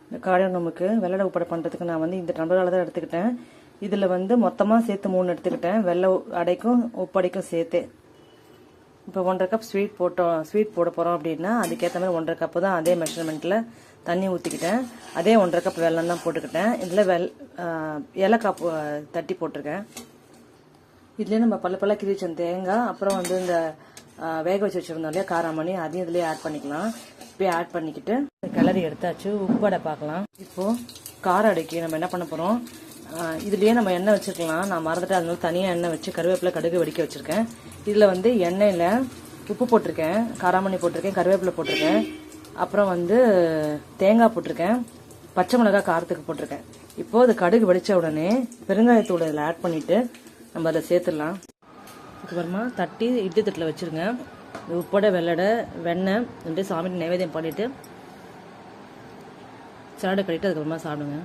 இந்த காடையொன்றுமுக்கு வெள்ளை உப்படை பண்ணுறதுக்கு நான் வந்து இந்த டம்ளரால் தான் எடுத்துக்கிட்டேன். இதில் வந்து மொத்தமாக சேர்த்து 3 எடுத்துக்கிட்டேன், வெள்ளை அடைக்கும் உப்படைக்கும் சேர்த்து. இப்போ 1.5 கப் ஸ்வீட் போட போகிறோம் அப்படின்னா அதுக்கேற்ற மாதிரி 1.5 கப்பு தான் அதே மெஷர்மெண்ட்டில் தண்ணி ஊற்றிக்கிட்டேன். அதே 1.5 கப் வெல்லம் தான் போட்டுக்கிட்டேன். இதில் ஏலக்காய் தட்டி போட்டிருக்கேன். இதுலேயே நம்ம பல்ல கிரிச்ச தேங்காய், அப்புறம் வந்து இந்த வேக வச்சு வச்சுருந்தோம் இல்லையா காராமணி, அதையும் இதுலேயே ஆட் பண்ணிக்கலாம். இப்போயே ஆட் பண்ணிக்கிட்டு கிளறி எடுத்தாச்சு. உப்படை பார்க்கலாம். இப்போது கார அடைக்கு நம்ம என்ன பண்ண போகிறோம், இதுலேயே நம்ம எண்ணெய் வச்சுருக்கலாம். நான் மறந்துட்டு அதனால தனியாக எண்ணெய் வச்சு கருவேப்பிலை கடுகு வெடிக்க வச்சுருக்கேன். இதில் வந்து எண்ணெயில் உப்பு போட்டிருக்கேன், காராமணி போட்டிருக்கேன், கருவேப்பிலை போட்டிருக்கேன், அப்புறம் வந்து தேங்காய் போட்டிருக்கேன், பச்சை மிளகாய் காரத்துக்கு போட்டிருக்கேன். இப்போது அது கடுகு வெடித்த உடனே பெருங்காயத்தூள் இதில் ஆட் பண்ணிவிட்டு நம்ம அதில் சேர்த்துடலாம். அதுக்கப்புறமா தட்டி இட்லி தட்டில் வச்சுருங்க. உப்போட வெள்ளடை வெண்ணெய் ரெண்டு சாமிக்கு நைவேத்தியம் பண்ணிவிட்டு சாடை கட்டிட்டு அதுக்கப்புறமா சாப்பிடுங்க.